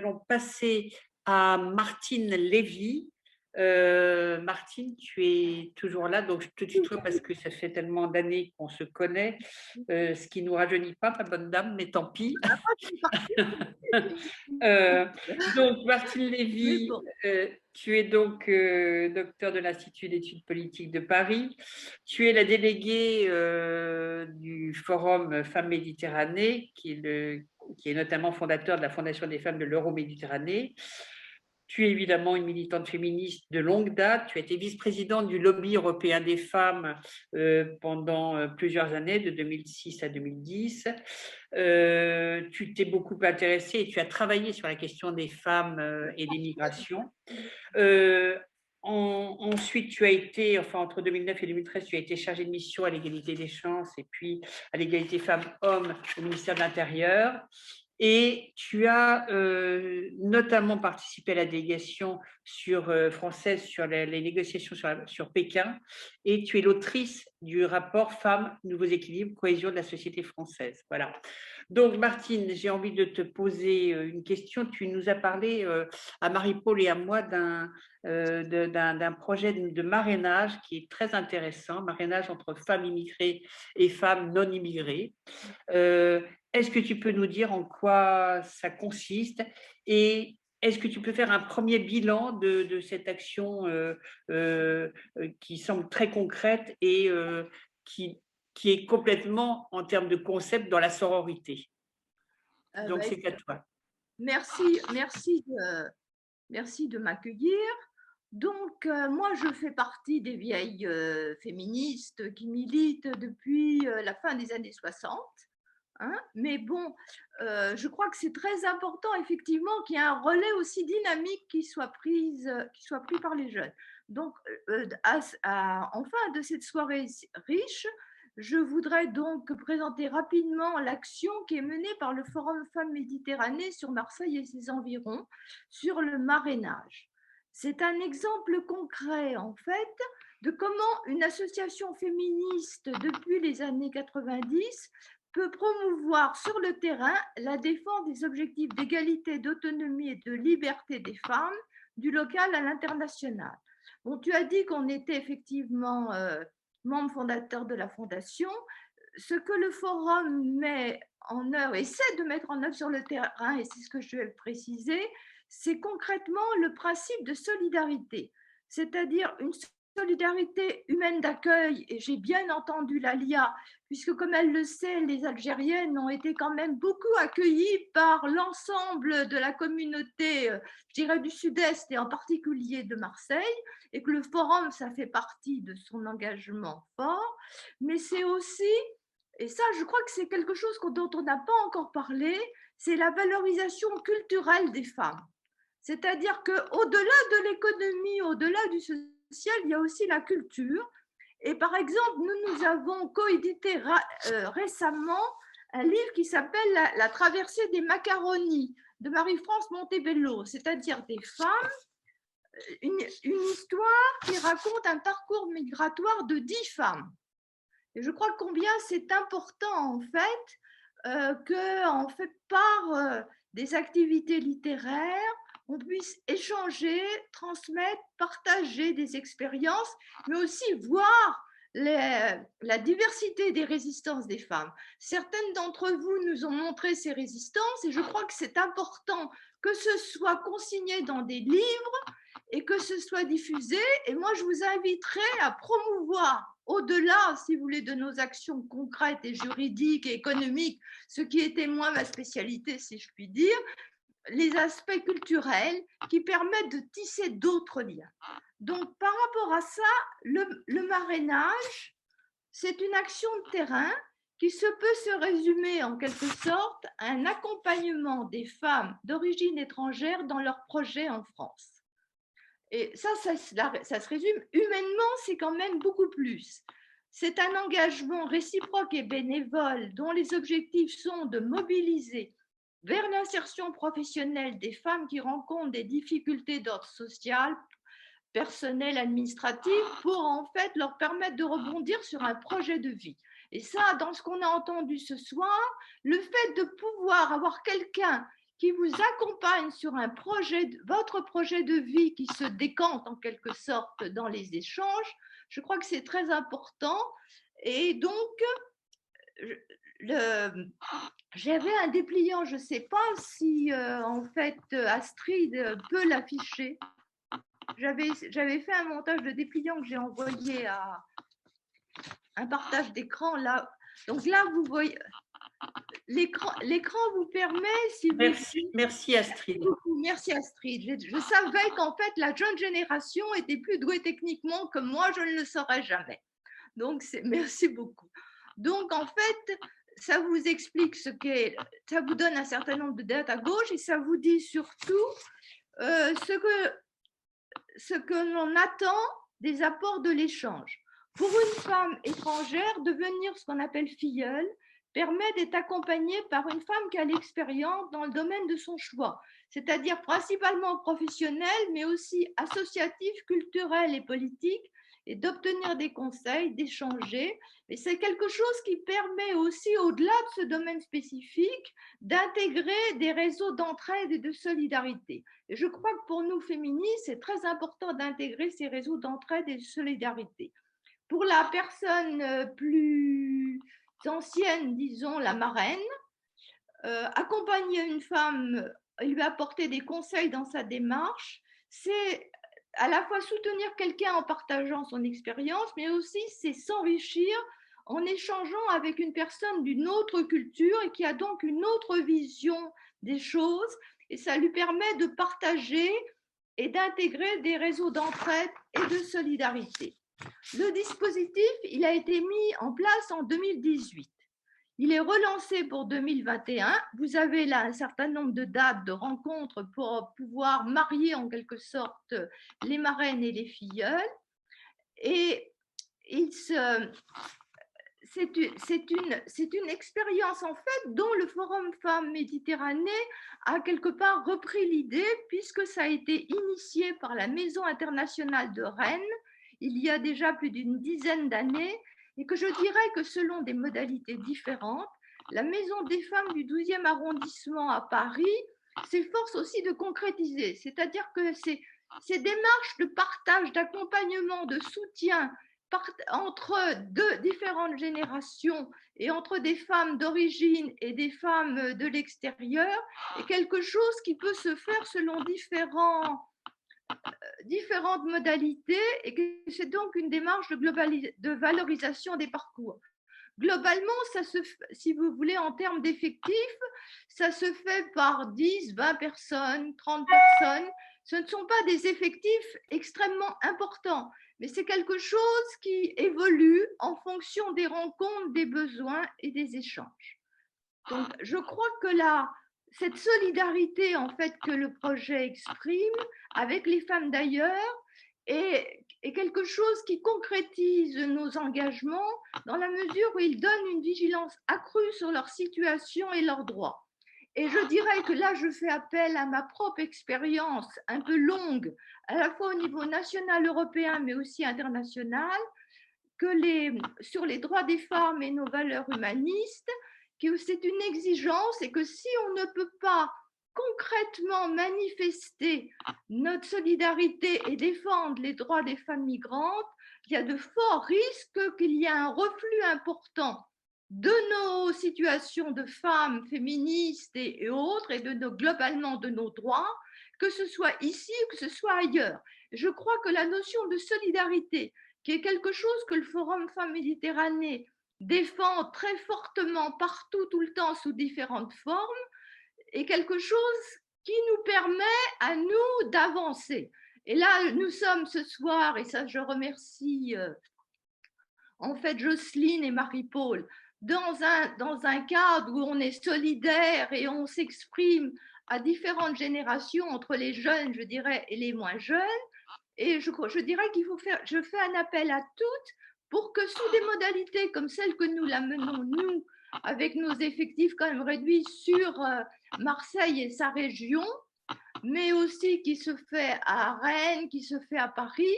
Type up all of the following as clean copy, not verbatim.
allons passer à Martine Lévy. Martine, tu es toujours là, donc je te tutoie parce que ça fait tellement d'années qu'on se connaît, ce qui ne nous rajeunit pas, ma bonne dame, mais tant pis. Euh, donc, Martine Mais Lévy, bon, tu es donc docteur de l'Institut d'études politiques de Paris. Tu es la déléguée du Forum Femmes Méditerranée, qui est notamment fondateur de la Fondation des femmes de l'Euro-Méditerranée. Tu es évidemment une militante féministe de longue date. Tu as été vice-présidente du lobby européen des femmes pendant plusieurs années, de 2006 à 2010. Tu t'es beaucoup intéressée et tu as travaillé sur la question des femmes et des migrations. Euh, Ensuite, tu as été, enfin entre 2009 et 2013, tu as été chargée de mission à l'égalité des chances et puis à l'égalité femmes-hommes au ministère de l'Intérieur. Et tu as notamment participé à la délégation française sur les négociations sur Pékin. Et tu es l'autrice du rapport Femmes, Nouveaux équilibres, cohésion de la société française. Voilà. Donc, Martine, j'ai envie de te poser une question. Tu nous as parlé à Marie-Paul et à moi d'un projet de marrainage qui est très intéressant, marrainage entre femmes immigrées et femmes non immigrées. Est-ce que tu peux nous dire en quoi ça consiste et est-ce que tu peux faire un premier bilan de cette action qui semble très concrète et qui, qui est complètement, en termes de concept, dans la sororité? Donc, bah, c'est à toi. merci, merci de m'accueillir. Donc, moi, je fais partie des vieilles féministes qui militent depuis la fin des années 60. Hein. Mais bon, je crois que c'est très important, effectivement, qu'il y ait un relais aussi dynamique qui soit pris par les jeunes. Donc, en fin de cette soirée riche, je voudrais donc présenter rapidement l'action qui est menée par le Forum Femmes Méditerranée sur Marseille et ses environs, sur le marrainage. C'est un exemple concret, en fait, de comment une association féministe, depuis les années 90, peut promouvoir sur le terrain la défense des objectifs d'égalité, d'autonomie et de liberté des femmes, du local à l'international. Bon, tu as dit qu'on était effectivement membre fondateur de la fondation. Ce que le forum met en œuvre, essaie de mettre en œuvre sur le terrain, et c'est ce que je vais préciser, c'est concrètement le principe de solidarité, c'est-à-dire une solidarité humaine d'accueil, et j'ai bien entendu l'ALIA, puisque comme elle le sait, les Algériennes ont été quand même beaucoup accueillies par l'ensemble de la communauté, je dirais, du Sud-Est et en particulier de Marseille, et que le forum, ça fait partie de son engagement fort, mais c'est aussi, et ça je crois que c'est quelque chose dont on n'a pas encore parlé, c'est la valorisation culturelle des femmes. C'est-à-dire qu'au-delà de l'économie, au-delà du social, il y a aussi la culture. Et par exemple, nous avons coédité récemment un livre qui s'appelle La traversée des macaronis de Marie-France Montebello, c'est-à-dire des femmes, une histoire qui raconte un parcours migratoire de 10 femmes. Et je crois combien c'est important en fait qu'en fait par des activités littéraires, on puisse échanger, transmettre, partager des expériences, mais aussi voir la diversité des résistances des femmes. Certaines d'entre vous nous ont montré ces résistances et je crois que c'est important que ce soit consigné dans des livres et que ce soit diffusé. Et moi, je vous inviterai à promouvoir, au-delà, si vous voulez, de nos actions concrètes et juridiques et économiques, ce qui était moins ma spécialité, si je puis dire, les aspects culturels qui permettent de tisser d'autres liens. Donc, par rapport à ça, le marrainage, c'est une action de terrain qui peut se résumer en quelque sorte à un accompagnement des femmes d'origine étrangère dans leurs projets en France. Et ça se résume. Humainement, c'est quand même beaucoup plus. C'est un engagement réciproque et bénévole dont les objectifs sont de mobiliser vers l'insertion professionnelle des femmes qui rencontrent des difficultés d'ordre social, personnel, administratif, pour en fait leur permettre de rebondir sur un projet de vie. Et ça, dans ce qu'on a entendu ce soir, le fait de pouvoir avoir quelqu'un qui vous accompagne sur un projet, votre projet de vie qui se décante en quelque sorte dans les échanges. Je crois que c'est très important. Et donc, j'avais un dépliant, je ne sais pas si en fait Astrid peut l'afficher. J'avais fait un montage de dépliant que j'ai envoyé à un partage d'écran là. Donc là, vous voyez, l'écran vous permet, si vous... Merci Astrid. Merci Astrid. Je savais qu'en fait, la jeune génération était plus douée techniquement que moi, je ne le saurais jamais. Donc, merci beaucoup. Donc, en fait, ça vous explique ça vous donne un certain nombre de dates à gauche et ça vous dit surtout ce que l'on attend des apports de l'échange. Pour une femme étrangère, devenir ce qu'on appelle filleule permet d'être accompagnée par une femme qui a l'expérience dans le domaine de son choix, c'est-à-dire principalement professionnel, mais aussi associatif, culturel et politique, et d'obtenir des conseils, d'échanger. Et c'est quelque chose qui permet aussi, au-delà de ce domaine spécifique, d'intégrer des réseaux d'entraide et de solidarité. Et je crois que pour nous, féministes, c'est très important d'intégrer ces réseaux d'entraide et de solidarité. Pour la personne plus ancienne, disons la marraine, accompagner une femme et lui apporter des conseils dans sa démarche, c'est à la fois soutenir quelqu'un en partageant son expérience, mais aussi c'est s'enrichir en échangeant avec une personne d'une autre culture et qui a donc une autre vision des choses, et ça lui permet de partager et d'intégrer des réseaux d'entraide et de solidarité. Le dispositif, il a été mis en place en 2018. Il est relancé pour 2021. Vous avez là un certain nombre de dates de rencontres pour pouvoir marier en quelque sorte les marraines et les filleuls. Et c'est une expérience en fait dont le Forum Femmes Méditerranée a quelque part repris l'idée, puisque ça a été initié par la Maison internationale de Rennes il y a déjà plus d'une dizaine d'années, et que je dirais que selon des modalités différentes, la Maison des femmes du 12e arrondissement à Paris s'efforce aussi de concrétiser, c'est-à-dire que ces démarches de partage, d'accompagnement, de soutien entre deux différentes générations et entre des femmes d'origine et des femmes de l'extérieur est quelque chose qui peut se faire selon différentes modalités, et que c'est donc une démarche de valorisation des parcours. Globalement, si vous voulez, en termes d'effectifs, ça se fait par 10, 20 personnes, 30 personnes. Ce ne sont pas des effectifs extrêmement importants, mais c'est quelque chose qui évolue en fonction des rencontres, des besoins et des échanges. Donc, je crois que cette solidarité en fait que le projet exprime avec les femmes d'ailleurs est quelque chose qui concrétise nos engagements dans la mesure où il donne une vigilance accrue sur leur situation et leurs droits. Et je dirais que là, je fais appel à ma propre expérience un peu longue, à la fois au niveau national, européen, mais aussi international, sur les droits des femmes et nos valeurs humanistes, que c'est une exigence et que si on ne peut pas concrètement manifester notre solidarité et défendre les droits des femmes migrantes, il y a de forts risques qu'il y ait un reflux important de nos situations de femmes féministes et autres, et globalement de nos droits, que ce soit ici ou que ce soit ailleurs. Je crois que la notion de solidarité, qui est quelque chose que le Forum Femmes Méditerranée défend très fortement partout, tout le temps, sous différentes formes, est quelque chose qui nous permet à nous d'avancer. Et là, nous sommes ce soir, et ça je remercie en fait Jocelyne et Marie-Paul, dans un cadre où on est solidaire et on s'exprime à différentes générations, entre les jeunes, je dirais, et les moins jeunes. Et je dirais qu'il faut faire, je fais un appel à toutes pour que sous des modalités comme celles que nous la menons, nous, avec nos effectifs quand même réduits sur Marseille et sa région, mais aussi qui se fait à Rennes, qui se fait à Paris,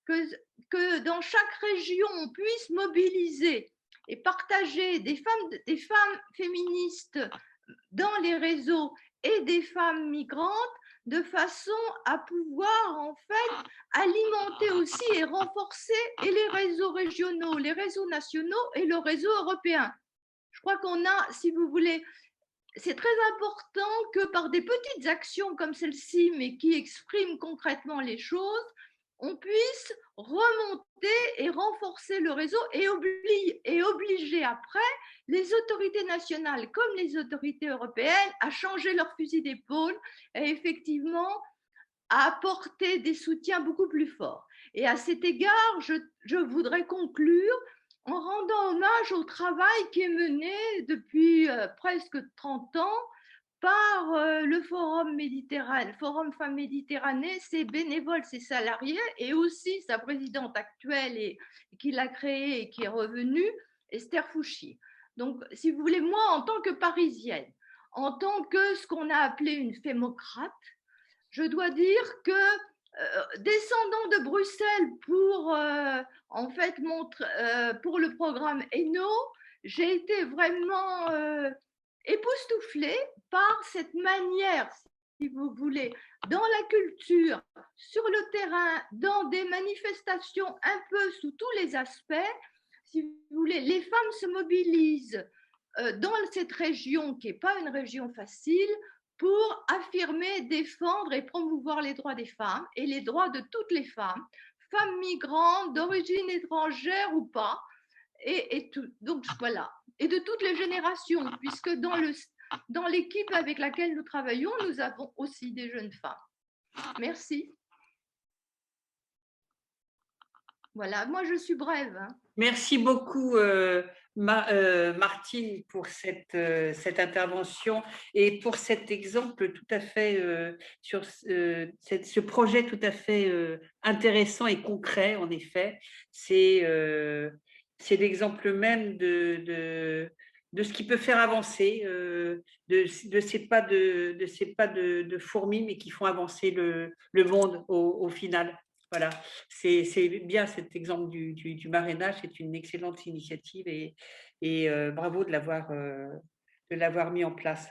que dans chaque région, on puisse mobiliser et partager des femmes féministes dans les réseaux et des femmes migrantes de façon à pouvoir en fait alimenter aussi et renforcer et les réseaux régionaux, les réseaux nationaux et le réseau européen. Je crois qu'on a, si vous voulez, c'est très important que par des petites actions comme celle-ci, mais qui expriment concrètement les choses, on puisse remonter et renforcer le réseau et obliger après les autorités nationales comme les autorités européennes à changer leur fusil d'épaule et effectivement à apporter des soutiens beaucoup plus forts. Et à cet égard, je voudrais conclure en rendant hommage au travail qui est mené depuis presque 30 ans par le Forum Méditerranée, Forum Femmes Méditerranée, ses bénévoles, ses salariés, et aussi sa présidente actuelle et qui l'a créée et qui est revenue, Esther Fouchier. Donc, si vous voulez, moi, en tant que Parisienne, en tant que ce qu'on a appelé une fémocrate, je dois dire que descendant de Bruxelles pour en fait pour le programme ENO, j'ai été vraiment époustouflée par cette manière, si vous voulez, dans la culture, sur le terrain, dans des manifestations un peu sous tous les aspects. Si vous voulez, les femmes se mobilisent dans cette région qui n'est pas une région facile pour affirmer, défendre et promouvoir les droits des femmes et les droits de toutes les femmes, femmes migrantes, d'origine étrangère ou pas, et tout. Donc voilà, et de toutes les générations, puisque dans l'équipe avec laquelle nous travaillons, nous avons aussi des jeunes femmes. Merci. Voilà, moi je suis brève. Hein. Merci beaucoup, Martine, pour cette intervention et pour cet exemple tout à fait sur ce projet tout à fait intéressant et concret, en effet. C'est l'exemple même de ce qui peut faire avancer, de ces pas de fourmis, mais qui font avancer le monde au final. Voilà, c'est bien cet exemple du marrainage, c'est une excellente initiative et bravo de l'avoir mis en place.